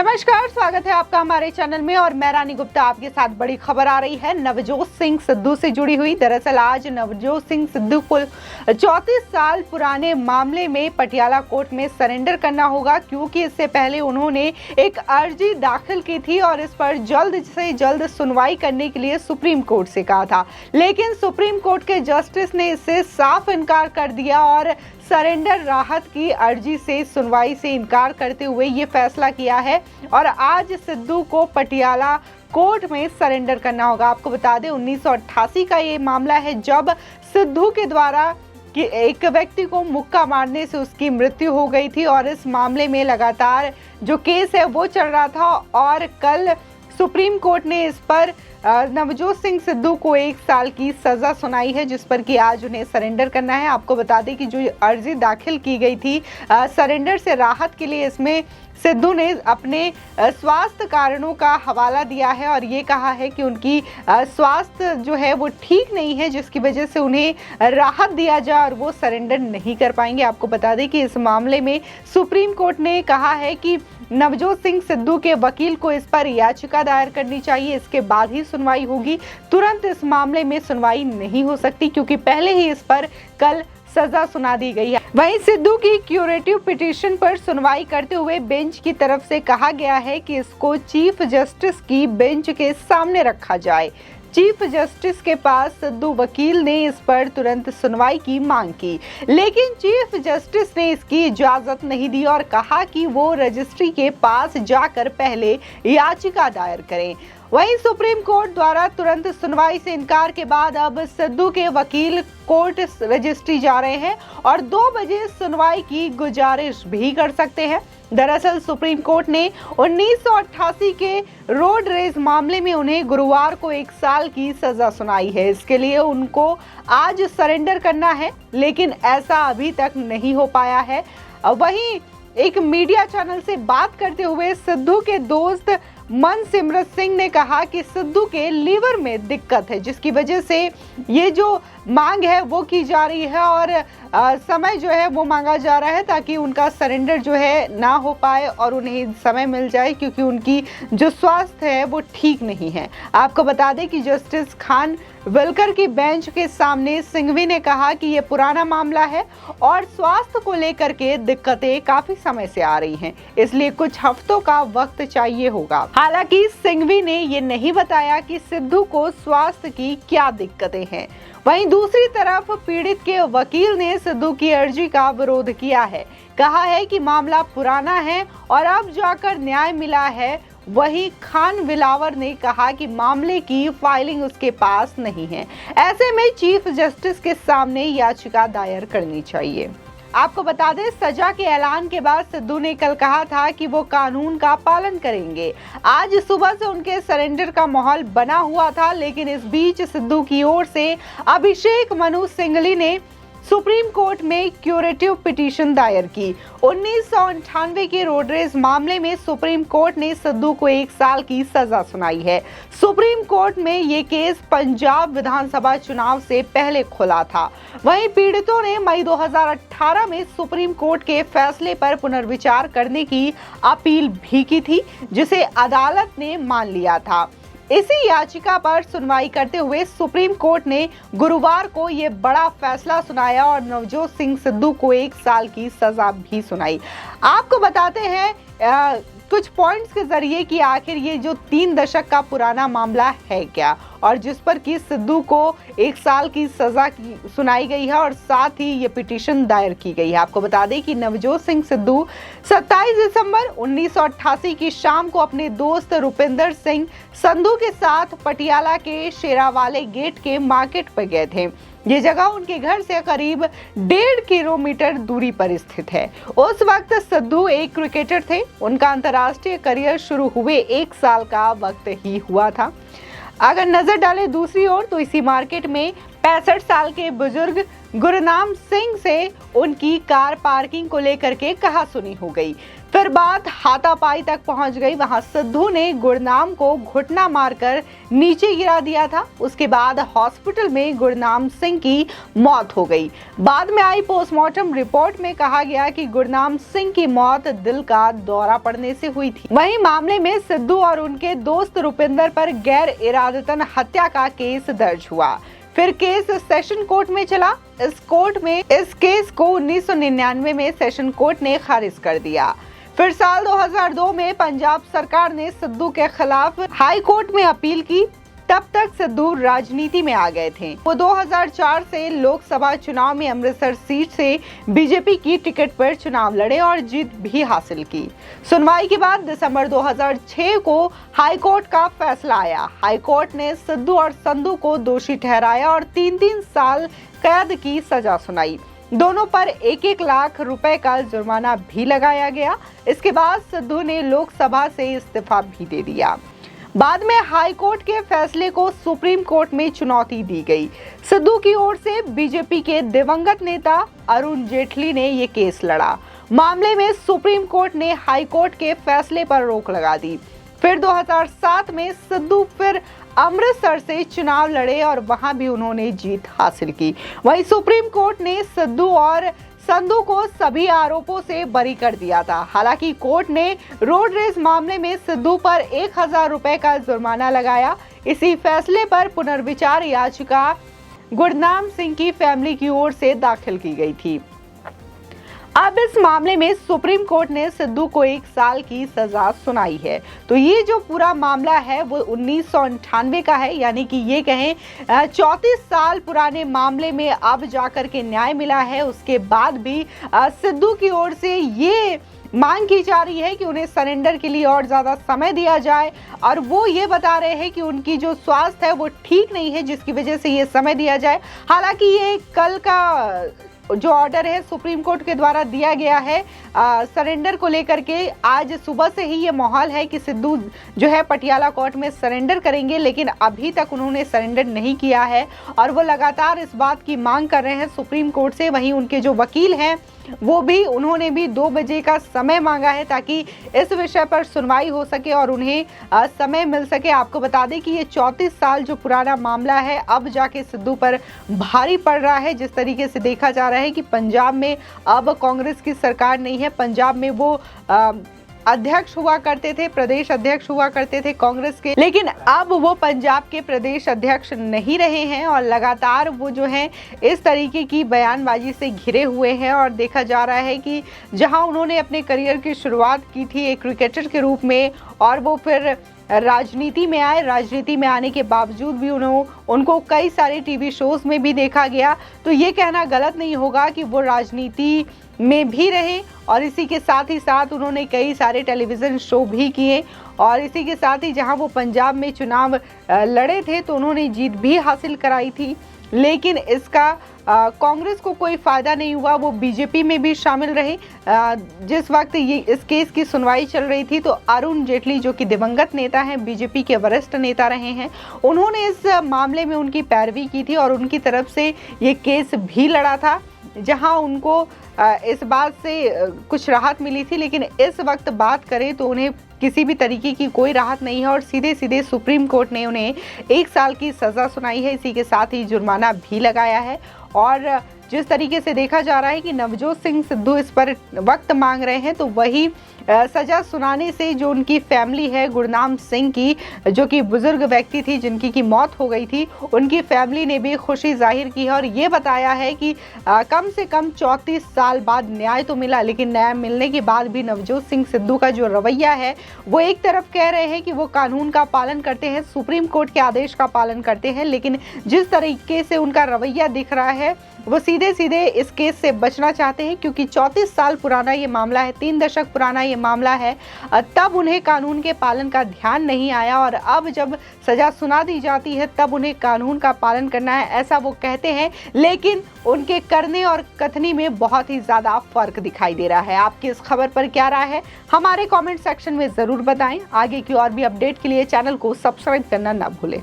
नमस्कार, स्वागत है आपका हमारे चैनल में और मैं रानी गुप्ता आपके साथ बड़ी खबर आ रही है नवजोत सिंह सिद्धू से जुड़ी हुई। दरअसल आज नवजोत सिंह सिद्धू को 34 साल पुराने मामले में पटियाला कोर्ट में सरेंडर करना होगा, क्योंकि इससे पहले उन्होंने एक अर्जी दाखिल की थी और इस पर जल्द से जल्द सुनवाई करने के लिए सुप्रीम कोर्ट से कहा था। लेकिन सुप्रीम कोर्ट के जस्टिस ने इससे साफ इनकार कर दिया और सरेंडर राहत की अर्जी से सुनवाई से इनकार करते हुए ये फैसला किया है और आज सिद्धू को पटियाला कोर्ट में सरेंडर करना होगा। आपको बता दें 1988 का ये मामला है, जब सिद्धू के द्वारा कि एक व्यक्ति को मुक्का मारने से उसकी मृत्यु हो गई थी और इस मामले में लगातार जो केस है वो चल रहा था और कल सुप्रीम कोर्ट ने इस पर नवजोत सिंह सिद्धू को 1 साल की सजा सुनाई है, जिस पर कि आज उन्हें सरेंडर करना है। आपको बता दें कि जो अर्जी दाखिल की गई थी सरेंडर से राहत के लिए, इसमें सिद्धू ने अपने स्वास्थ्य कारणों का हवाला दिया है और ये कहा है कि उनकी स्वास्थ्य जो है वो ठीक नहीं है, जिसकी वजह से उन्हें राहत दिया जाए और वो सरेंडर नहीं कर पाएंगे। आपको बता दें कि इस मामले में सुप्रीम कोर्ट ने कहा है कि नवजोत सिंह सिद्धू के वकील को इस पर याचिका दायर करनी चाहिए, इसके बाद ही सुनवाई होगी। तुरंत इस मामले में सुनवाई नहीं हो सकती, क्योंकि पहले ही इस पर कल सजा सुना दी गई है। वहीं सिद्धू की क्यूरेटिव पिटीशन पर सुनवाई करते हुए बेंच की तरफ से कहा गया है कि इसको चीफ जस्टिस की बेंच के सामने रखा जाए। चीफ जस्टिस के पास सिद्धू वकील ने इस पर तुरंत सुनवाई की मांग की, लेकिन चीफ जस्टिस ने इसकी इजाजत नहीं दी और कहा कि वो रजिस्ट्री के पास जाकर पहले याचिका दायर करें। वहीं सुप्रीम कोर्ट द्वारा तुरंत सुनवाई से इनकार के बाद अब सिद्धू के वकील कोर्ट रजिस्ट्री जा रहे हैं और 2 बजे सुनवाई की गुजारिश भी कर सकते हैं। दरअसल सुप्रीम कोर्ट ने 1988 के रोड रेज मामले में उन्हें गुरुवार को 1 साल की सजा सुनाई है। इसके लिए उनको आज सरेंडर करना है, लेकिन ऐसा अभी तक नहीं हो पाया है। वहीं एक मीडिया चैनल से बात करते हुए सिद्धू के दोस्त मनसिमरत सिंह ने कहा कि सिद्धू के लीवर में दिक्कत है, जिसकी वजह से ये जो मांग है वो की जा रही है और समय जो है वो मांगा जा रहा है ताकि उनका सरेंडर जो है ना हो पाए और उन्हें समय मिल जाए, क्योंकि उनकी जो स्वास्थ्य है वो ठीक नहीं है। आपको बता दें कि जस्टिस खान विलकर की बेंच के सामने सिंघवी ने कहा कि ये पुराना मामला है और स्वास्थ्य को लेकर के दिक्कतें काफी समय से आ रही हैं, इसलिए कुछ हफ्तों का वक्त चाहिए होगा। हालांकि सिंघवी ने ये नहीं बताया कि सिद्धू को स्वास्थ्य की क्या दिक्कतें हैं। वहीं दूसरी तरफ पीड़ित के वकील ने सिद्धू की अर्जी का विरोध किया है, कहा है कि मामला पुराना है और अब जाकर न्याय मिला है। वहीं खान विलावर ने कहा कि मामले की फाइलिंग उसके पास नहीं है, ऐसे में चीफ जस्टिस के सामने याचिका दायर करनी चाहिए। आपको बता दें, सजा के ऐलान के बाद सिद्धू ने कल कहा था कि वो कानून का पालन करेंगे। आज सुबह से उनके सरेंडर का माहौल बना हुआ था, लेकिन इस बीच सिद्धू की ओर से अभिषेक मनु सिंघवी ने सुप्रीम कोर्ट में क्यूरेटिव पिटीशन दायर की। 1998 के रोड रेज मामले में सुप्रीम कोर्ट ने सिद्धू को 1 साल की सजा सुनाई है। सुप्रीम कोर्ट में ये केस पंजाब विधानसभा चुनाव से पहले खुला था। वहीं पीड़ितों ने मई 2018 में सुप्रीम कोर्ट के फैसले पर पुनर्विचार करने की अपील भी की थी, जिसे अदालत ने मान लिया था। इसी याचिका पर सुनवाई करते हुए सुप्रीम कोर्ट ने गुरुवार को ये बड़ा फैसला सुनाया और नवजोत सिंह सिद्धू को 1 साल की सजा भी सुनाई। आपको बताते हैं कुछ पॉइंट्स के जरिए कि आखिर ये जो 3 दशक का पुराना मामला है क्या, और जिस पर कि सिद्धू को 1 साल की सजा सुनाई गई है और साथ ही ये पिटीशन दायर की गई है। आपको बता दें कि नवजोत सिंह सिद्धू 27 दिसंबर 1988 की शाम को अपने दोस्त रुपिंदर सिंह संधू के साथ पटियाला के शेरावाले गेट के मार्केट पर गए थे। ये जगह उनके घर से करीब 1.5 किलोमीटर दूरी पर स्थित है। उस वक्त सिद्धू एक क्रिकेटर थे। उनका अंतर्राष्ट्रीय करियर शुरू हुए 1 साल का वक्त ही हुआ था। अगर नजर डालें दूसरी ओर तो इसी मार्केट में 65 साल के बुजुर्ग गुरनाम सिंह से उनकी कार पार्किंग को लेकर के कहासुनी हो गई। फिर बात हाथापाई तक पहुंच गई। वहां सिद्धू ने गुरनाम को घुटना मारकर नीचे गिरा दिया था। उसके बाद हॉस्पिटल में गुरनाम सिंह की मौत हो गई। बाद में आई पोस्टमार्टम रिपोर्ट में कहा गया कि गुरनाम सिंह की मौत दिल का दौरा पड़ने से हुई थी। वहीं मामले में सिद्धू और उनके दोस्त रुपिंदर पर गैर इरादतन हत्या का केस दर्ज हुआ। फिर केस सेशन कोर्ट में चला। इस केस को 1999 में सेशन कोर्ट ने खारिज कर दिया। फिर साल 2002 में पंजाब सरकार ने सिद्धू के खिलाफ हाई कोर्ट में अपील की। तब तक सिद्धू राजनीति में आ गए थे। वो 2004 से लोकसभा चुनाव में अमृतसर सीट से बीजेपी की टिकट पर चुनाव लड़े और जीत भी हासिल की। सुनवाई के बाद दिसंबर 2006 को हाई कोर्ट का फैसला आया। हाई कोर्ट ने सिद्धू और संधू को दोषी ठहराया और 3-3 साल कैद की सजा सुनाई। दोनों पर 1-1 लाख रुपए का जुर्माना भी लगाया गया। इसके बाद सिद्धू ने लोकसभा से इस्तीफा भी दे दिया। बाद में हाई कोर्ट के फैसले को सुप्रीम कोर्ट में चुनौती दी गई। सिद्धू की ओर से बीजेपी के दिवंगत नेता अरुण जेटली ने ये केस लड़ा। मामले में सुप्रीम कोर्ट ने हाई कोर्ट के फैसले पर रोक लगा दी। फिर 2007 में सिद्धू फिर अमृतसर से चुनाव लड़े और वहां भी उन्होंने जीत हासिल की। वहीं सुप्रीम कोर्ट ने सिद्धू और संधू को सभी आरोपों से बरी कर दिया था। हालांकि कोर्ट ने रोड रेस मामले में सिद्धू पर 1000 रुपए का जुर्माना लगाया। इसी फैसले पर पुनर्विचार याचिका गुरनाम सिंह की फैमिली की ओर से दाखिल की गई थी। अब इस मामले में सुप्रीम कोर्ट ने सिद्धू को 1 साल की सजा सुनाई है। तो ये जो पूरा मामला है वो 1998 का है, यानी कि ये कहें 34 साल पुराने मामले में अब जाकर के न्याय मिला है। उसके बाद भी सिद्धू की ओर से ये मांग की जा रही है कि उन्हें सरेंडर के लिए और ज्यादा समय दिया जाए और वो ये बता रहे हैं कि उनकी जो स्वास्थ्य है वो ठीक नहीं है, जिसकी वजह से ये समय दिया जाए। हालांकि ये कल का जो ऑर्डर है सुप्रीम कोर्ट के द्वारा दिया गया है सरेंडर को लेकर के, आज सुबह से ही ये माहौल है कि सिद्धू जो है पटियाला कोर्ट में सरेंडर करेंगे, लेकिन अभी तक उन्होंने सरेंडर नहीं किया है और वो लगातार इस बात की मांग कर रहे हैं सुप्रीम कोर्ट से। वहीं उनके जो वकील हैं उन्होंने भी 2 बजे का समय मांगा है ताकि इस विषय पर सुनवाई हो सके और उन्हें समय मिल सके। आपको बता दें कि ये 34 साल जो पुराना मामला है अब जाके सिद्धू पर भारी पड़ रहा है। जिस तरीके से देखा जा रहा है कि पंजाब में अब कांग्रेस की सरकार नहीं है। पंजाब में वो अध्यक्ष हुआ करते थे, प्रदेश अध्यक्ष हुआ करते थे कांग्रेस के, लेकिन अब वो पंजाब के प्रदेश अध्यक्ष नहीं रहे हैं और लगातार वो जो है इस तरीके की बयानबाजी से घिरे हुए हैं। और देखा जा रहा है कि जहां उन्होंने अपने करियर की शुरुआत की थी एक क्रिकेटर के रूप में और वो फिर राजनीति में आए। राजनीति में आने के बावजूद भी उनको कई सारे टीवी शोज में भी देखा गया। तो ये कहना गलत नहीं होगा कि वो राजनीति में भी रहे और इसी के साथ ही साथ उन्होंने कई सारे टेलीविज़न शो भी किए और इसी के साथ ही जहां वो पंजाब में चुनाव लड़े थे तो उन्होंने जीत भी हासिल कराई थी। लेकिन इसका कांग्रेस को कोई फायदा नहीं हुआ। वो बीजेपी में भी शामिल रहे। जिस वक्त ये इस केस की सुनवाई चल रही थी तो अरुण जेटली जो कि दिवंगत नेता हैं, बीजेपी के वरिष्ठ नेता रहे हैं, उन्होंने इस मामले में उनकी पैरवी की थी और उनकी तरफ से ये केस भी लड़ा था, जहां उनको इस बात से कुछ राहत मिली थी। लेकिन इस वक्त बात करें तो उन्हें किसी भी तरीके की कोई राहत नहीं है और सीधे सीधे सुप्रीम कोर्ट ने उन्हें 1 साल की सज़ा सुनाई है। इसी के साथ ही जुर्माना भी लगाया है और जिस तरीके से देखा जा रहा है कि नवजोत सिंह सिद्धू इस पर वक्त मांग रहे हैं, तो वही सजा सुनाने से जो उनकी फैमिली है गुरनाम सिंह की, जो कि बुजुर्ग व्यक्ति थी जिनकी की मौत हो गई थी, उनकी फैमिली ने भी खुशी जाहिर की है और ये बताया है कि कम से कम 34 साल बाद न्याय तो मिला, लेकिन न्याय मिलने के बाद भी नवजोत सिंह सिद्धू का जो रवैया है वो एक तरफ कह रहे हैं कि वो कानून का पालन करते हैं, सुप्रीम कोर्ट के आदेश का पालन करते हैं, लेकिन जिस तरीके से उनका रवैया दिख रहा है वो सीधे सीधे इस केस से बचना चाहते हैं, क्योंकि 34 साल पुराना ये मामला है, 3 दशक पुराना ये मामला है। तब उन्हें कानून के पालन का ध्यान नहीं आया और अब जब सजा सुना दी जाती है तब उन्हें कानून का पालन करना है, ऐसा वो कहते हैं। लेकिन उनके करने और कथनी में बहुत ही ज़्यादा फर्क दिखाई दे रहा है। आपकी इस खबर पर क्या राय है हमारे कॉमेंट सेक्शन में ज़रूर बताएं। आगे की और भी अपडेट के लिए चैनल को सब्सक्राइब करना ना भूलें।